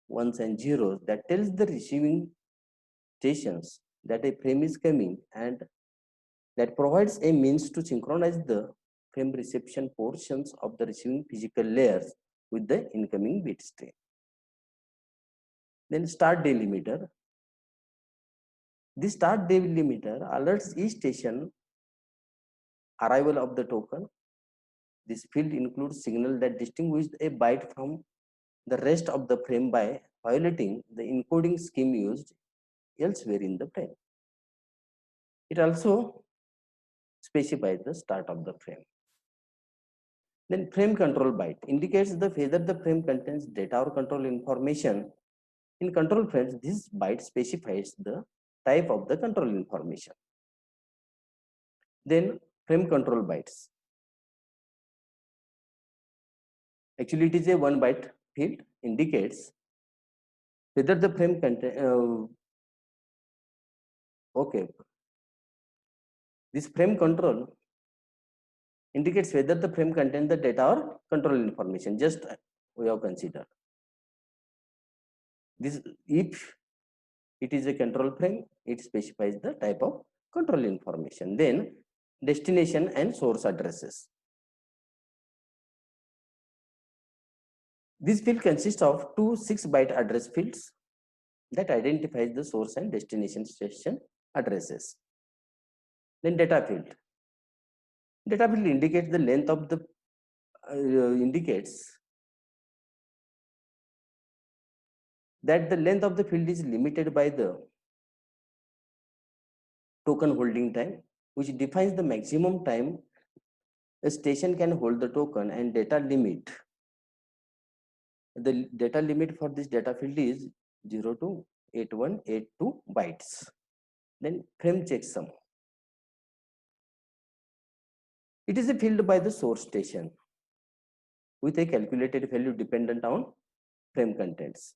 ones and zeros that tells the receiving stations that a frame is coming, and that provides a means to synchronize the frame reception portions of the receiving physical layers with the incoming bit stream. Then start delimiter. This start delimiter alerts each station arrival of the token. This field includes signal that distinguishes a byte from the rest of the frame by violating the encoding scheme used elsewhere in the frame. It also specifies the start of the frame. Then frame control byte indicates whether the frame contains data or control information. In control frames, this byte specifies the type of the control information. Then frame control bytes. Actually, it is a 1 byte field, indicates whether the frame contain. Okay, this frame control indicates whether the frame contains the data or control information. Just we have considered this. If it is a control frame, it specifies the type of control information. Then destination and source addresses. This field consists of two 6-byte address fields that identifies the source and destination station addresses. Then data field. Data field indicates the length of the indicates that the length of the field is limited by the token holding time, which defines the maximum time a station can hold the token, and data limit. The data limit for this data field is 0 to 8182 bytes. Then frame checksum. It is a field by the source station with a calculated value dependent on frame contents.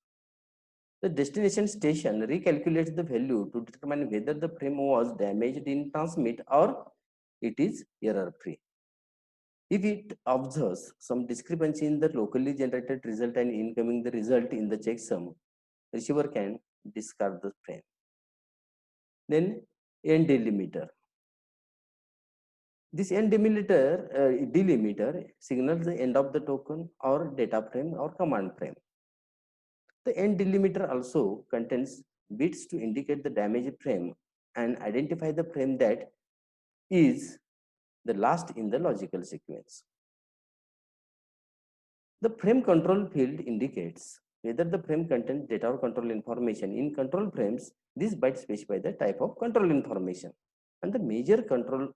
The destination station recalculates the value to determine whether the frame was damaged in transmit or it is error free. If it observes some discrepancy in the locally generated result and incoming the result in the checksum, receiver can discard the frame. Then end delimiter. This end delimiter signals the end of the token or data frame or command frame. The end delimiter also contains bits to indicate the damaged frame and identify the frame that is the last in the logical sequence. The frame control field indicates whether the frame contains data or control information. In control frames, these bytes specify the type of control information, and the major control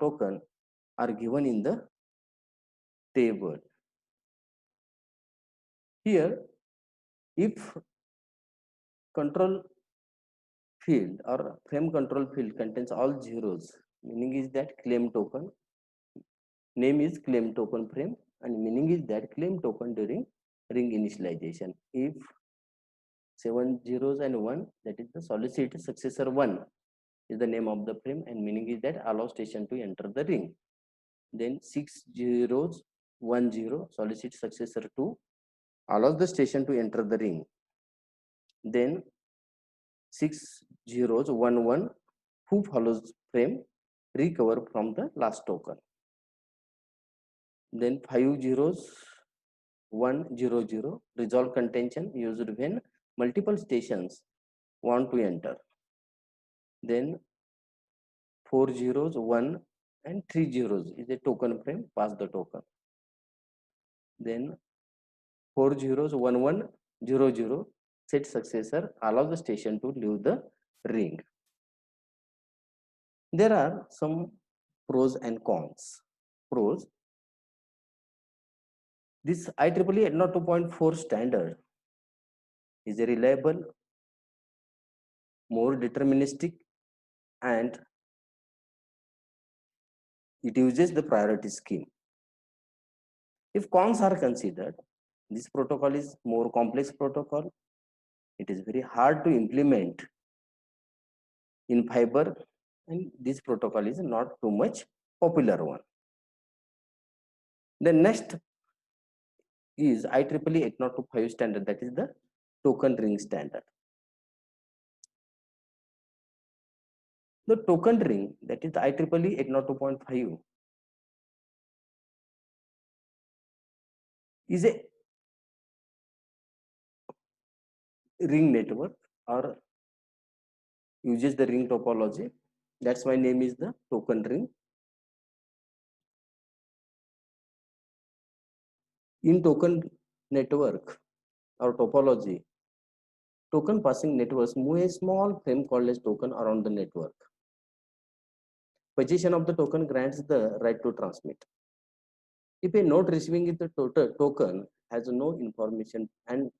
token are given in the table. Here, if control field or frame control field contains all zeros, meaning is that claim token, name is claim token frame, and meaning is that claim token during ring initialization. If 7 zeros and 1, that is the solicit successor 1 is the name of the frame, and meaning is that allow station to enter the ring. Then 6 zeros 1 0 solicit successor 2 allows the station to enter the ring. Then 6 zeros 1 1 who follows frame recover from the last token. Then 5 zeros 1 0 0 resolve contention used when multiple stations want to enter. Then 4 zeros 1 and 3 zeros is a token frame, pass the token. Then 4 zeros 1100 set successor allows the station to leave the ring. There are some pros and cons. Pros: this IEEE 802.4 standard is a reliable, more deterministic, and it uses the priority scheme. If cons are considered, this protocol is more complex protocol. It is very hard to implement in fiber, and this protocol is not too much popular one. The next is IEEE 802.5 standard, that is the token ring standard. The token ring, that is the IEEE 802.5, is a ring network or uses the ring topology. That's why name is the token ring. In token network or topology, token passing networks move a small frame called as token around the network. Position of the token grants the right to transmit. If a node receiving the token has no information, and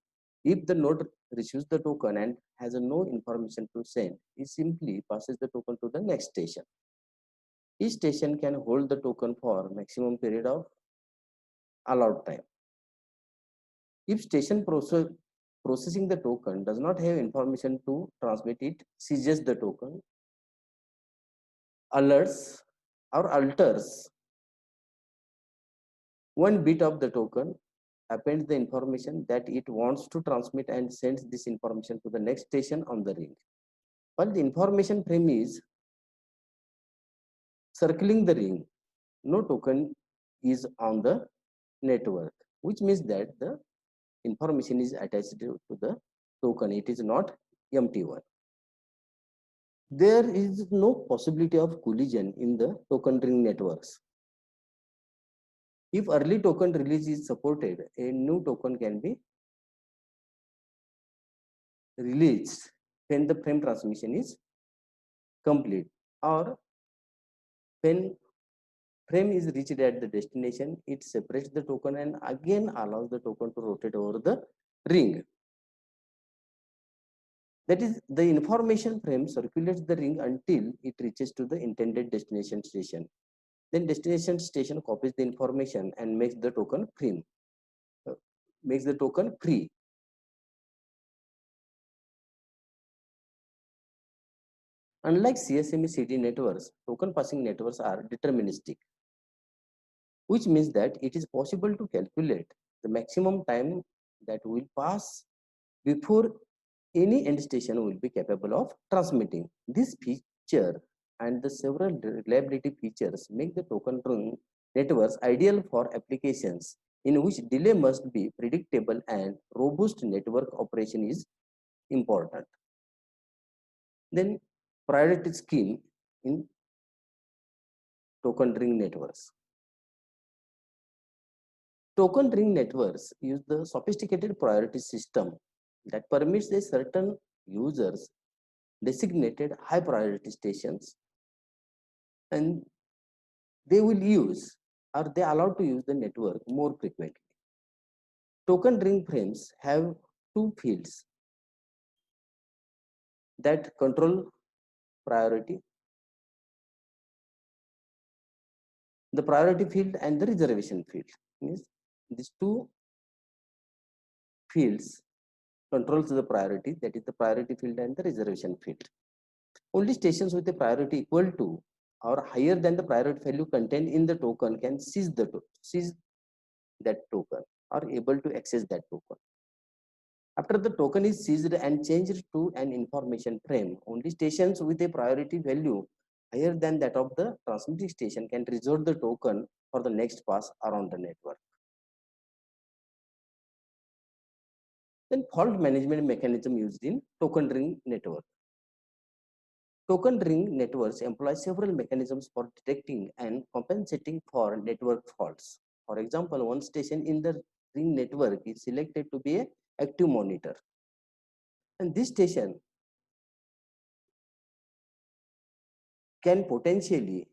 if the node receives the token and has no information to send, it simply passes the token to the next station. Each station can hold the token for maximum period of allowed time. If station processing the token does not have information to transmit, it seizes the token, alerts or alters one bit of the token, appends the information that it wants to transmit, and sends this information to the next station on the ring. While the information frame is circling the ring, no token is on the network, which means that the information is attached to the token. It is not empty one. There is no possibility of collision in the token ring networks. If early token release is supported, a new token can be released when the frame transmission is complete, or when frame is reached at the destination, it separates the token and again allows the token to rotate over the ring. That is, the information frame circulates the ring until it reaches to the intended destination station. Then destination station copies the information and makes the token free. Unlike CSME CD networks, token passing networks are deterministic, which means that it is possible to calculate the maximum time that will pass before any end station will be capable of transmitting. This feature and the several reliability features make the token ring networks ideal for applications in which delay must be predictable and robust network operation is important. Then priority scheme in token ring networks. Token ring networks use the sophisticated priority system that permits a certain users designated high priority stations, and they will use, or they are allowed to use the network more frequently. Token ring frames have two fields that control priority: the priority field and the reservation field. Means these two fields controls the priority, that is the priority field and the reservation field. Only stations with a priority equal to or higher than the priority value contained in the token can seize that token or able to access that token. After the token is seized and changed to an information frame, only stations with a priority value higher than that of the transmitting station can reserve the token for the next pass around the network. Then fault management mechanism used in token ring network. Token ring networks employ several mechanisms for detecting and compensating for network faults. For example, one station in the ring network is selected to be a active monitor, and this station can potentially,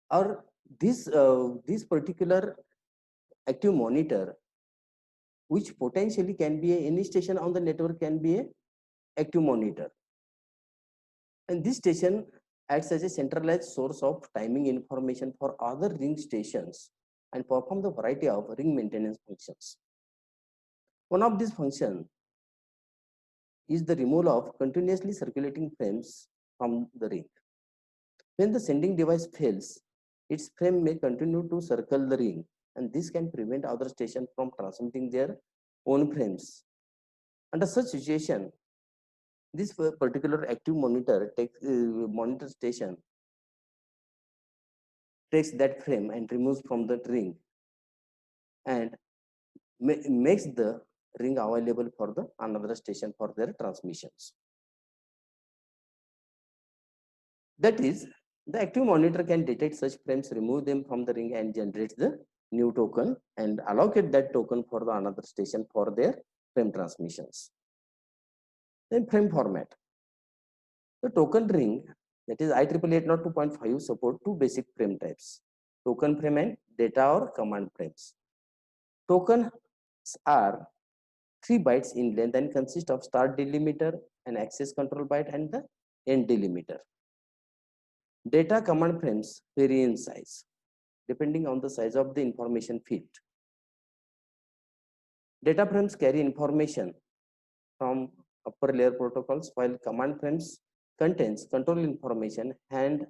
or this particular active monitor, which potentially can be any station on the network, can be a active monitor, and this station acts as a centralized source of timing information for other ring stations and perform the variety of ring maintenance functions. One of these functions is the removal of continuously circulating frames from the ring. When the sending device fails, its frame may continue to circle the ring, and this can prevent other stations from transmitting their own frames. Under such situation, this particular active monitor station takes that frame and removes from the ring and makes the ring available for the another station for their transmissions. That is, the active monitor can detect such frames, remove them from the ring, and generate the new token and allocate that token for the another station for their frame transmissions. Then frame format. The token ring, that is IEEE 802.5, support two basic frame types: token frame and data or command frames. Tokens are 3 bytes in length and consist of start delimiter, an access control byte, and the end delimiter. Data command frames vary in size depending on the size of the information field. Data frames carry information from upper layer protocols, while command frames contains control information, and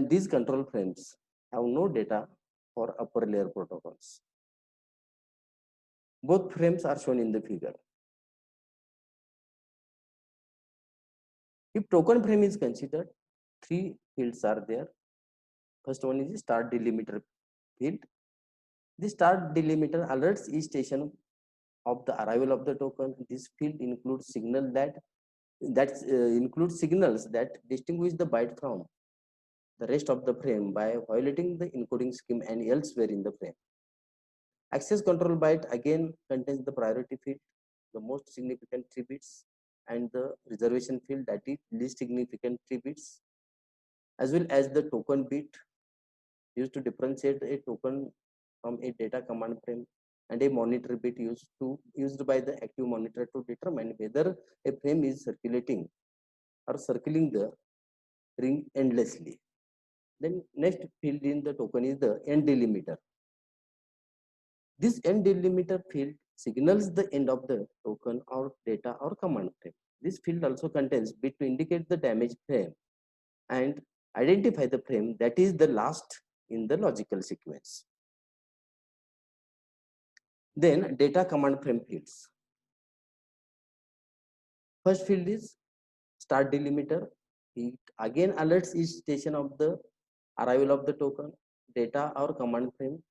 these control frames have no data for upper layer protocols. Both frames are shown in the figure. If token frame is considered, 3 fields are there. First one is the start delimiter field. The start delimiter alerts each station of the arrival of the token. This field includes signals that distinguish the byte from the rest of the frame by violating the encoding scheme and elsewhere in the frame. Access control byte again contains the priority field, the most significant 3 bits, and the reservation field, that is least significant 3 bits, as well as the token bit used to differentiate a token from a data command frame, and a monitor bit used by the active monitor to determine whether a frame is circulating or circling the ring endlessly. Then next field in the token is the end delimiter. This end delimiter field signals the end of the token or data or command frame. This field also contains bit to indicate the damaged frame and identify the frame that is the last in the logical sequence. Then data command frame fields. First field is start delimiter. It again alerts each station of the arrival of the token, data or command frame.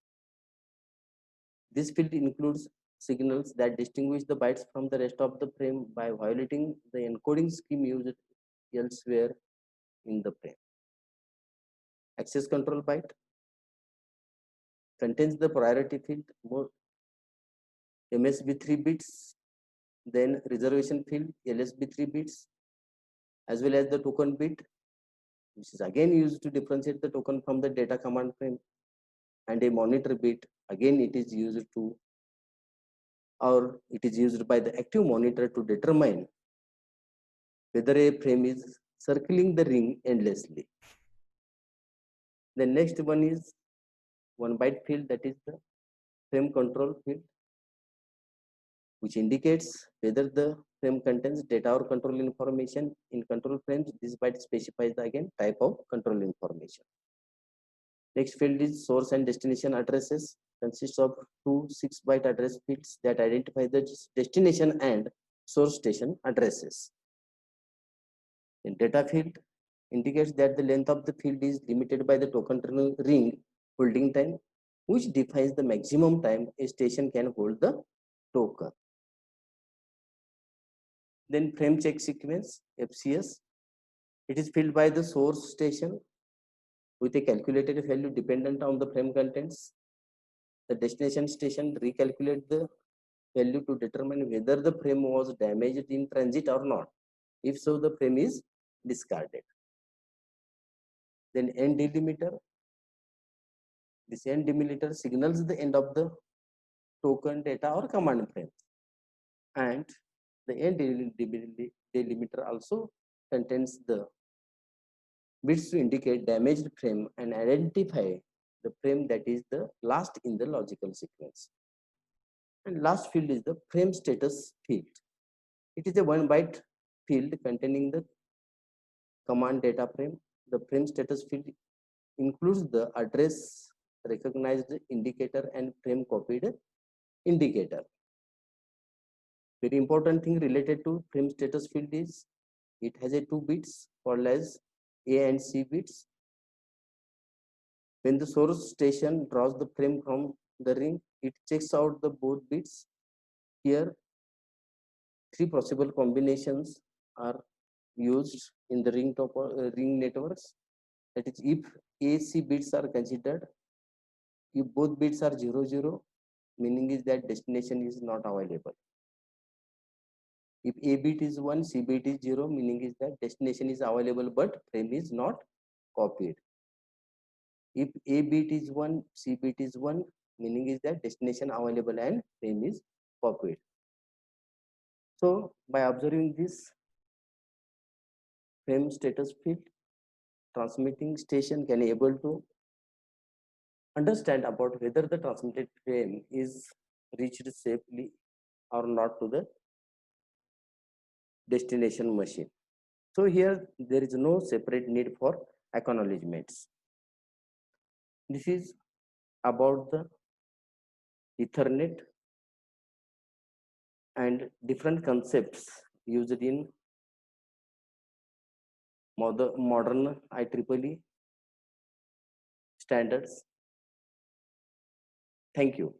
This field includes signals that distinguish the bytes from the rest of the frame by violating the encoding scheme used elsewhere in the frame. Access control byte contains the priority field, more MSB 3 bits, then reservation field LSB 3 bits, as well as the token bit, which is again used to differentiate the token from the data command frame, and a monitor bit, again it is used by the active monitor to determine whether a frame is circling the ring endlessly. The next one is 1 byte field, that is the frame control field, which indicates whether the frame contains data or control information. In control frames, this byte specifies the again type of control information. Next field is source and destination addresses, consists of 2 6-byte address fields that identify the destination and source station addresses. In data field indicates that the length of the field is limited by the token ring holding time, which defines the maximum time a station can hold the token. Then frame check sequence, FCS. It is filled by the source station with a calculated value dependent on the frame contents. The destination station recalculate the value to determine whether the frame was damaged in transit or not. If so, the frame is discarded. Then end delimiter. This end delimiter signals the end of the token data or command frame. And the end delimiter also contains the bits to indicate damaged frame and identify the frame that is the last in the logical sequence. And last field is the frame status field. It is a 1 byte field containing the command data frame. The frame status field includes the address, recognized indicator, and frame copied indicator. Very important thing related to frame status field is it has a 2 bits called as A and C bits. When the source station draws the frame from the ring, it checks out the both bits. Here, 3 possible combinations are used in the ring networks. That is, if A, C bits are considered, if both bits are 0, 0, meaning is that destination is not available. If A bit is 1, C bit is 0, meaning is that destination is available but frame is not copied. If A bit is 1, C bit is 1, meaning is that destination available and frame is copied. So by observing this frame status field, transmitting station can able to understand about whether the transmitted frame is reached safely or not to the destination machine. So here there is no separate need for acknowledgements. This is about the Ethernet and different concepts used in modern IEEE standards. Thank you.